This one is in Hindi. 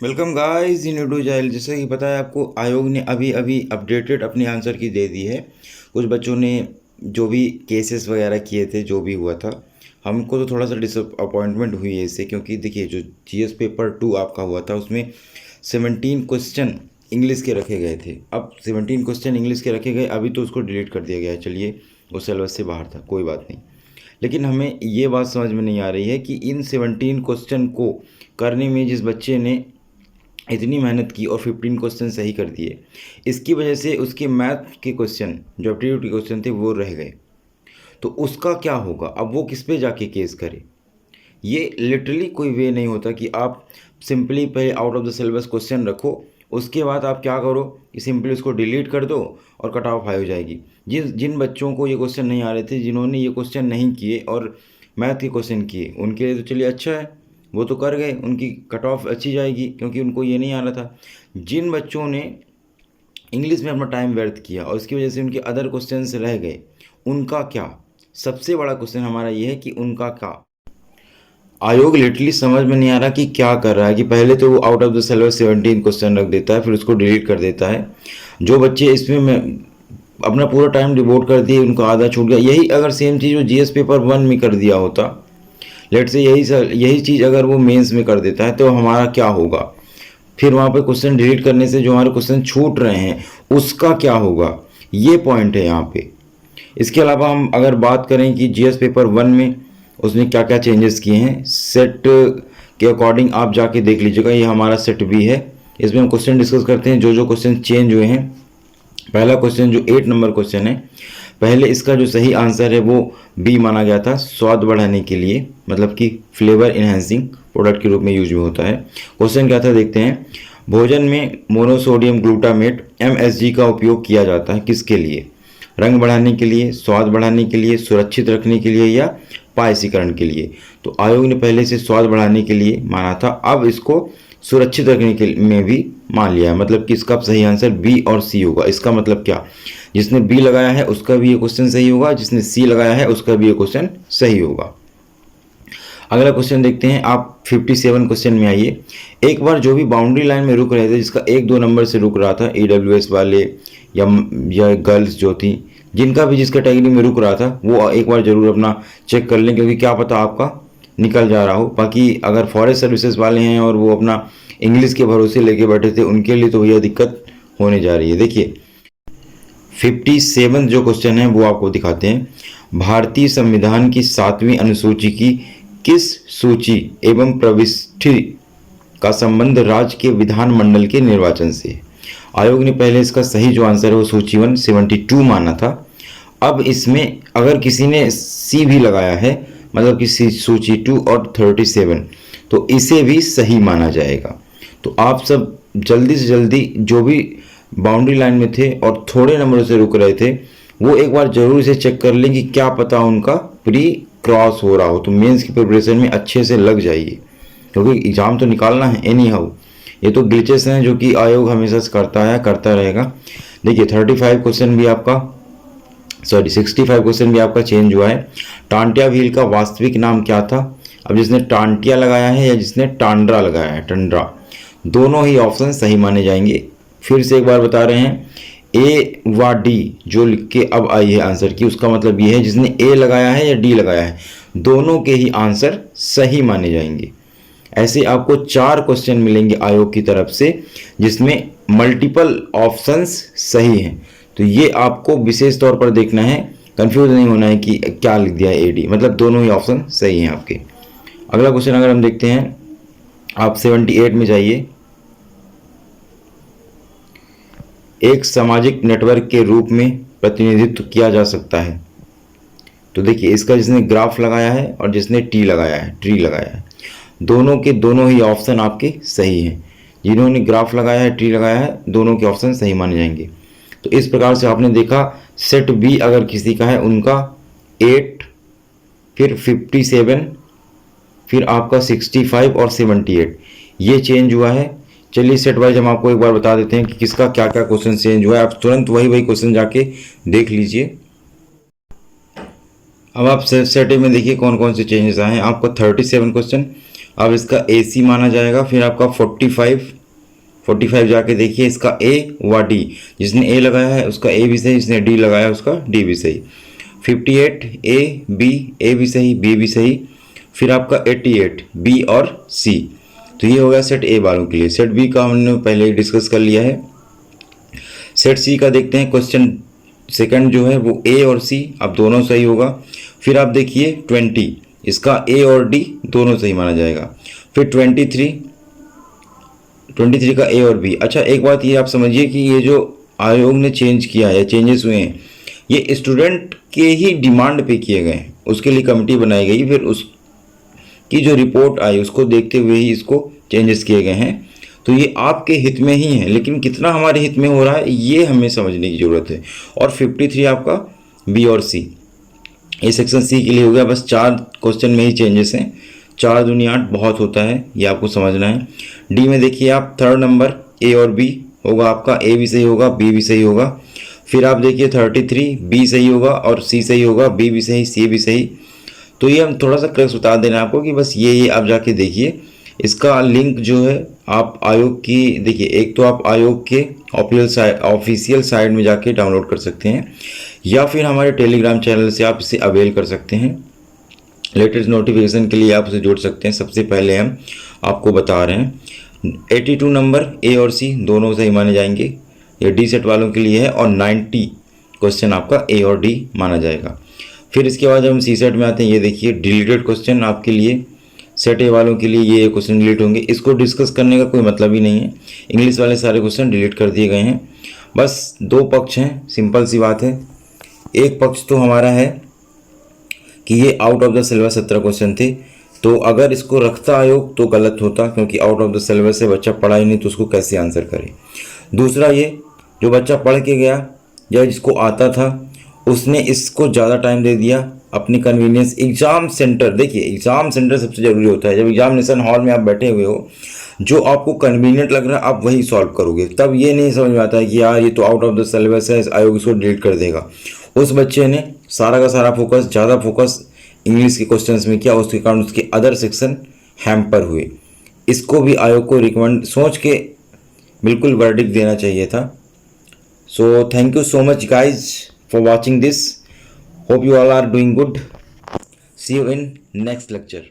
Welcome guys in YouTube channel. जैसे कि पता है आपको, आयोग ने अभी अभी अपडेटेड अपनी आंसर की दे दी है। कुछ बच्चों ने जो भी केसेस वगैरह किए थे, जो भी हुआ था, हमको तो थोड़ा सा डिसअपॉइंटमेंट हुई है इससे। क्योंकि देखिए, जो जीएस पेपर 2 आपका हुआ था उसमें 17 क्वेश्चन इंग्लिश के रखे गए थे। अब 17 क्वेश्चन इंग्लिश के रखे गए, अभी तो उसको डिलीट कर दिया गया है। चलिए, वो सिलेबस से बाहर था, कोई बात नहीं। लेकिन हमें ये बात समझ में नहीं आ रही है कि इन 17 क्वेश्चन को करने में जिस बच्चे ने इतनी मेहनत की और 15 क्वेश्चन सही कर दिए, इसकी वजह से उसके मैथ के क्वेश्चन, जो एप्टीट्यूड के क्वेश्चन थे, वो रह गए। तो उसका क्या होगा? अब वो किस पे जाके केस करे? ये लिटरली कोई वे नहीं होता कि आप सिंपली पहले out of the syllabus question रखो, उसके बाद आप क्या करो कि सिंपली उसको डिलीट कर दो और कट ऑफ हाई हो जाएगी। जिन जिन बच्चों को ये क्वेश्चन नहीं आ रहे थे, जिन्होंने ये क्वेश्चन नहीं किए और मैथ के क्वेश्चन किए, उनके लिए तो चलिए अच्छा है, वो तो कर गए, उनकी कट ऑफ अच्छी जाएगी क्योंकि उनको ये नहीं आ रहा था। जिन बच्चों ने इंग्लिश में अपना टाइम व्यर्थ किया और इसकी वजह से उनके अदर क्वेश्चन रह गए, उनका क्या? सबसे बड़ा क्वेश्चन हमारा ये है कि उनका क्या? आयोग लिटरली समझ में नहीं आ रहा कि क्या कर रहा है। कि पहले तो वो out of the syllabus 17 question रख देता है, फिर उसको डिलीट कर देता है। जो बच्चे इसमें अपना पूरा टाइम डिवोट कर दिए, उनको आधा छूट गया। यही अगर सेम चीज़ वो जीएस पेपर 1 में कर दिया होता, लेट से यही चीज़ अगर वो मेंस में कर देता है, तो हमारा क्या होगा? फिर वहाँ पे क्वेश्चन डिलीट करने से जो हमारे क्वेश्चन छूट रहे हैं, उसका क्या होगा? ये पॉइंट है यहाँ पे। इसके अलावा हम अगर बात करें कि जीएस पेपर 1 में उसने क्या क्या चेंजेस किए हैं, सेट के अकॉर्डिंग आप जाके देख लीजिएगा। ये हमारा सेट बी है, इसमें हम क्वेश्चन डिस्कस करते हैं जो जो क्वेश्चन चेंज हुए हैं। पहला क्वेश्चन जो 8 नंबर क्वेश्चन है, पहले इसका जो सही आंसर है वो बी माना गया था, स्वाद बढ़ाने के लिए, मतलब कि फ्लेवर इन्हेंसिंग प्रोडक्ट के रूप में यूज में होता है। क्वेश्चन क्या था देखते हैं। भोजन में मोनोसोडियम ग्लूटामेट एमएसजी का उपयोग किया जाता है किसके लिए? रंग बढ़ाने के लिए, स्वाद बढ़ाने के लिए, सुरक्षित रखने के लिए, या पायसीकरण के लिए? तो आयोग ने पहले से स्वाद बढ़ाने के लिए माना था, अब इसको सुरक्षित रखने के में भी मान लिया है। मतलब कि इसका सही आंसर बी और सी होगा। इसका मतलब क्या? जिसने बी लगाया है उसका भी ये क्वेश्चन सही होगा, जिसने सी लगाया है उसका भी ये क्वेश्चन सही होगा। अगला क्वेश्चन देखते हैं। आप 57 क्वेश्चन में आइए। एक बार जो भी बाउंड्री लाइन में रुक रहे थे, जिसका 1-2 नंबर से रुक रहा था, ईडब्ल्यूएस वाले या गर्ल्स जो थी, जिनका भी जिस कैटेगरी में रुक रहा था, वो एक बार जरूर अपना चेक कर लें, क्योंकि क्या पता आपका निकल जा रहा हो। बाकी अगर फॉरेस्ट सर्विसेज वाले हैं और वो अपना इंग्लिश के भरोसे लेके बैठे थे, उनके लिए तो भैया दिक्कत होने जा रही है। देखिए, 57 जो क्वेश्चन है वो आपको दिखाते हैं। भारतीय संविधान की 7वीं अनुसूची की किस सूची एवं प्रविष्टि का संबंध राज्य के विधानमंडल के निर्वाचन से है? आयोग ने पहले इसका सही जो आंसर है वो सूची 172 माना था। अब इसमें अगर किसी ने सी भी लगाया है, मतलब कि सूची 2 और 37, तो इसे भी सही माना जाएगा। तो आप सब जल्दी से जल्दी जो भी बाउंड्री लाइन में थे और थोड़े नंबरों से रुक रहे थे, वो एक बार जरूर इसे चेक कर लें कि क्या पता उनका प्री क्रॉस हो रहा हो, तो मेंस की प्रिपरेशन में अच्छे से लग जाइए, क्योंकि एग्ज़ाम तो निकालना है एनी हाउ। ये तो ग्लिचेस हैं जो कि आयोग हमेशा से करता है, करता रहेगा। देखिए, 35 क्वेश्चन भी आपका, सॉरी 65 क्वेश्चन भी आपका चेंज हुआ है। टांटिया व्हील का वास्तविक नाम क्या था? अब जिसने टांटिया लगाया है या जिसने टांड्रा लगाया है, टंड्रा, दोनों ही ऑप्शन सही माने जाएंगे। फिर से एक बार बता रहे हैं, ए व डी जो लिख के अब आई है आंसर की, उसका मतलब ये है जिसने ए लगाया है या डी लगाया है, दोनों के ही आंसर सही माने जाएंगे। ऐसे आपको 4 क्वेश्चन मिलेंगे आयोग की तरफ से जिसमें मल्टीपल ऑप्शंस सही हैं। तो ये आपको विशेष तौर पर देखना है, कंफ्यूज नहीं होना है कि क्या लिख दिया है ए डी, मतलब दोनों ही ऑप्शन सही हैं आपके। अगला क्वेश्चन अगर हम देखते हैं, आप 78 में जाइए। एक सामाजिक नेटवर्क के रूप में प्रतिनिधित्व किया जा सकता है। तो देखिए, इसका जिसने ग्राफ लगाया है और जिसने ट्री लगाया है, दोनों के दोनों ही ऑप्शन आपके सही हैं। जिन्होंने ग्राफ लगाया है, ट्री लगाया है, दोनों के ऑप्शन सही माने जाएंगे। तो इस प्रकार से आपने देखा, सेट बी अगर किसी का है, उनका 8, फिर 57, फिर आपका 65 और 78 ये चेंज हुआ है। चलिए, सेट वाइज हम आपको एक बार बता देते हैं कि किसका क्या क्या क्वेश्चन चेंज हुआ है। आप तुरंत वही क्वेश्चन जाके देख लीजिए। अब आप सेट ए में देखिए कौन कौन से चेंजेस आए हैं। आपका 37 क्वेश्चन अब इसका AC माना जाएगा। फिर आपका 45 जाके देखिए इसका A व D, जिसने A लगाया है उसका A भी सही, जिसने D लगाया है उसका D भी सही। 58 A भी सही, B भी सही। फिर आपका 88 B और C। तो ये हो गया सेट A वालों के लिए। सेट B का हमने पहले ही डिस्कस कर लिया है। सेट C का देखते हैं। क्वेश्चन सेकंड जो है वो A और C अब दोनों सही होगा। फिर आप देखिए 20, इसका A और D दोनों सही माना जाएगा। फिर 23 का A और B। अच्छा, एक बात ये आप समझिए कि ये जो आयोग ने चेंज किया है, चेंजेस हुए हैं, ये स्टूडेंट के ही डिमांड पे किए गए हैं। उसके लिए कमेटी बनाई गई, फिर उसकी जो रिपोर्ट आई उसको देखते हुए ही इसको चेंजेस किए गए हैं। तो ये आपके हित में ही है, लेकिन कितना हमारे हित में हो रहा है ये हमें समझने की ज़रूरत है। और 53 आपका B और C, ये सेक्शन C के लिए हो गया। बस 4 क्वेश्चन में ही चेंजेस हैं। 4 दूनी 8 बहुत होता है, ये आपको समझना है। D में देखिए आप थर्ड नंबर A और B होगा आपका, A भी सही होगा, B भी सही होगा। फिर आप देखिए 33 B सही होगा और C सही होगा, B भी सही, C भी सही। तो ये हम थोड़ा सा क्रक्स बता दे रहे हैं आपको कि बस ये आप जाके देखिए। इसका लिंक जो है आप आयोग की देखिए, एक तो आप आयोग के ऑफिशियल साइट में जाके डाउनलोड कर सकते हैं, या फिर हमारे टेलीग्राम चैनल से आप इसे अवेल कर सकते हैं। लेटेस्ट नोटिफिकेशन के लिए आप उसे जोड़ सकते हैं। सबसे पहले हम आपको बता रहे हैं 82 नंबर A और C दोनों सही माने जाएंगे, ये D सेट वालों के लिए है। और 90 क्वेश्चन आपका A और D माना जाएगा। फिर इसके बाद हम C सेट में आते हैं। ये देखिए डिलीटेड क्वेश्चन आपके लिए, सेट A वालों के लिए ये क्वेश्चन डिलीट होंगे। इसको डिस्कस करने का कोई मतलब ही नहीं है, इंग्लिश वाले सारे क्वेश्चन डिलीट कर दिए गए हैं। बस 2 पक्ष हैं, सिंपल सी बात है। एक पक्ष तो हमारा है कि ये out of the syllabus 17 question थे, तो अगर इसको रखता आयोग तो गलत होता, क्योंकि आउट ऑफ द सिलेबस से बच्चा पढ़ा ही नहीं तो उसको कैसे आंसर करे। दूसरा ये जो बच्चा पढ़ के गया या जिसको आता था उसने इसको ज़्यादा टाइम दे दिया अपनी कन्वीनियंस। एग्ज़ाम सेंटर, देखिए एग्ज़ाम सेंटर सबसे ज़रूरी होता है। जब एग्जामिनेशन हॉल में आप बैठे हुए हो, जो आपको कन्वीनियंट लग रहा है आप वही सॉल्व करोगे। तब ये नहीं समझ में आता है कि यार ये तो आउट ऑफ द सिलेबस है, आयोग इसको डिलीट कर देगा। उस बच्चे ने सारा का सारा फोकस, ज़्यादा फोकस इंग्लिश के क्वेश्चंस में किया, उसके कारण उसके अदर सेक्शन हैम्पर हुए। इसको भी आयोग को रिकमेंड सोच के बिल्कुल वर्डिक्ट देना चाहिए था। So thank you so much guys for watching this. Hope you all are doing good. See you in next lecture.